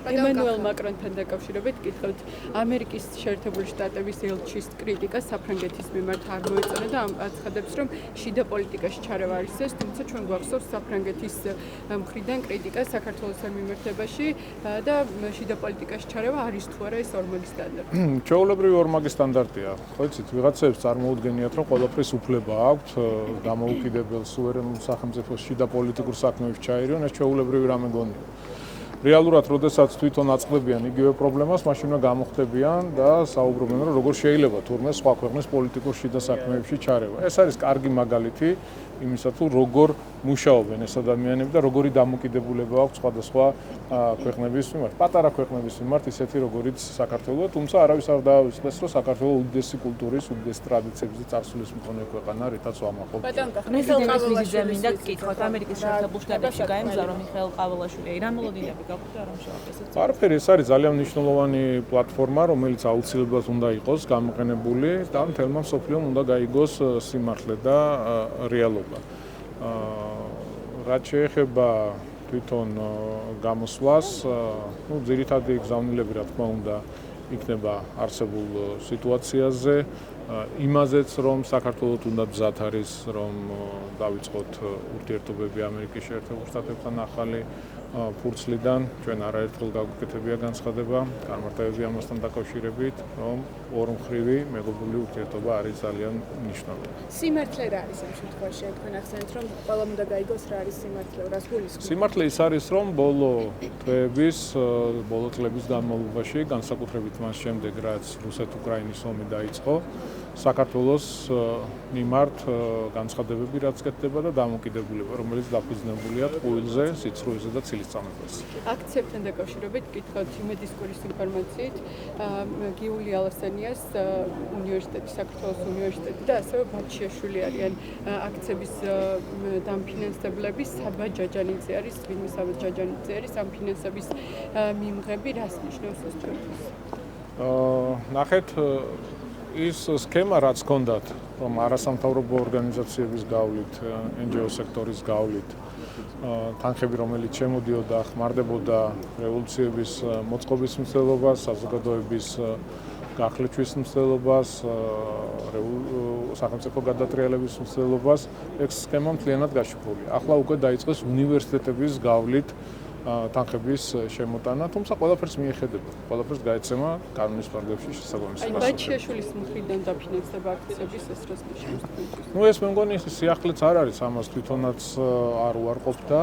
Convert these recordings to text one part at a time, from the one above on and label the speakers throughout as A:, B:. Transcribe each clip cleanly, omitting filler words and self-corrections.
A: ემანუელ მაკრონთან დაკავშირებით გითხავთ, ამერიკის შეერთებული შტატების ელჩის კრიტიკა საფრანგეთის მიმართ არ მოეწონა და აცხადებს, რომ შიდა პოლიტიკაში ჩარევა არის ეს, თუმცა ჩვენ გვახსოვს საფრანგეთის მხრიდან კრიტიკა საქართველოს მიმართებაში და შიდა პოლიტიკაში ჩარევა არის თუ არა ეს ორმაგი სტანდარტი.
B: ჩვეულებრივი ორმაგი სტანდარტია. ხო იცით, ვიღაცებს წარმოუდგენიათ, რომ ყველაფრის უფლება აქვთ, დამოუკიდებელ სუვერენულ სახელმწიფოს შიდა პოლიტიკურ საქმეებში ჩაერიონ, ეს ჩვეულებრივი რამე გონია. რეალურად, როდესაც თვითონ აწყდებიან იგივე პრობლემას, მაშინ უნდა გამოხდებიან და საუბრობენ, რომ როგორ შეიძლება თურმე სხვა ქვეყნის პოლიტიკურ შიდა საქმეებში ჩარევა. ეს არის კარგი მაგალითი იმისა, თუ როგორ მუშაობენ ეს ადამიანები და როგორი დამოკიდებულება აქვს სხვადასხვა ქვეყნების მიმართ, პატარა ქვეყნების მიმართ, ისეთი როგორიც საქართველო, თუმცა არავის არ დაავიწყდეს, რომ საქართველო უდიდესი კულტურის, უდიდესი ტრადიციების და წარსულის მქონე ქვეყანა, რითაც ვამაყობთ.
C: მიხეილ ყაველაშვილი მინდა გკითხოთ, ამერიკის შეერთებულ შტატებში გაემგზავრა მიხეილ ყაველაშვილი. რა მოლოდინები გაქვთ და რა მუშაობთ ესეც?
B: არაფერი, ეს არის ძალიან მნიშვნელოვანი პლატფორმა, რომელიც აუცილებლად უნდა იყოს გამოყენებული და მთელმა მსოფლიომ უნდა გაიგოს სიმართლე და რეალობა. რაც შეეხება თვითონ გამოსვლას, ძირითადი გზავნილები რა თქმა უნდა იქნება არსებულ სიტუაციაზე, იმაზეც რომ საქართველოს უნდა გზად არის რომ დავიწყოთ ურთიერთობები ამერიკის შეერთებულ შტატებთან ახალი ფურცლიდან, ჩვენ არაერთხელ გაგვიკეთებია განცხადება, განმარტებები ამასთან დაკავშირებით, რომ ორმხრივი მეგობრული ურთიერთობა არის ძალიან მნიშვნელოვანი.
D: სიმართლე რა არის ამ შემთხვევაში? თქვენ ახსენეთ, რომ ყველამ უნდა გაიგოს რა არის სიმართლე, რას გულისხმობთ?
B: სიმართლე ის არის, რომ ბოლო თვეების, ბოლო წლების განმავლობაში, განსაკუთრებით მას შემდეგ, რაც რუსეთ-უკრაინის ომი დაიწყო, საქართველოს მიმართ განცხადებები რაც კეთდება და დამოკიდებულება, რომელიც დაფუძნებულია ტყუილზე, სიცრუეზე და ცილისწამებაზე.
A: აქციებთან დაკავშირებით გითხავთ იმედისკვრის ინფორმაციით, გიული ალასანიას უნივერსიტეტი, საქართველოს უნივერსიტეტი და ასევე ბაჩიაშვილი არიან აქციების დამფინანსებლები, საბა ჯაჯანიძე არის, ვინმე საბა ჯაჯანიძე არის, ამ ფინანსების მიმღები რას ნიშნავს ეს ჩვენთვის?
B: ნახეთ ის სქემა რაც ჰქონდათ, რომ არასამთავრობო ორგანიზაციების გავლით, NGO სექტორის გავლით, თანხები, რომელიც შემოდიოდა, ხმარდებოდა რევოლუციების მოწყობის მცდელობას, საზოგადოების გახლეჩვის მცდელობას, სახელმწიფო გადატრიალების მცდელობას, ეს სქემა მთლიანად გაშიფრულია. ახლა უკვე დაიწყეს უნივერსიტეტების გავლით თანხების შემოტანა, თუმცა ყველაფერს მიეხედება, ყველაფერს გაეცემა კანონის ფარგლებში შესაბამისი
A: აი ბაჩიაშვილის მხრიდან დაფინანსება აქციების ეს რას ნიშნავს?
B: ეს მე მგონი სიახლეც არ არის, ამას თვითონაც არ უარყოფდა.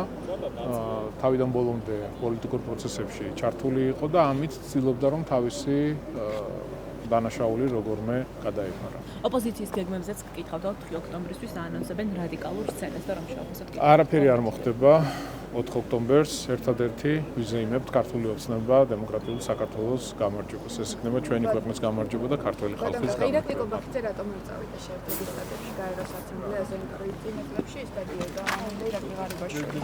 B: თავიდან ბოლომდე პოლიტიკურ პროცესებში ჩართული იყო და ამით ცდილობდა რომ თავისი დანაშაული როგორმე გადაეფარა.
C: ოპოზიციის გეგმებზეც გკითხავთ 4 ოქტომბრისთვის აანონსებენ რადიკალურ სცენას და რომ შეავსოთ.
B: არაფერი არ მოხდება 4 ოქტომბერს ერთადერთი ვიზეიმებთ ქართული ოცნება დემოკრატიული საქართველოს გამარჯვებას. ეს იქნება ჩვენი ქვეყნის გამარჯვება და ქართული ხალხის გამარჯვება.
D: ირაკლი კობახიძე რატომ არ წავიდა შეერთებულ შტატებში გაეროს ასამბლეაზე იმ პროექტებში სტადიოდა ირაკლი ღარიბაშვილი.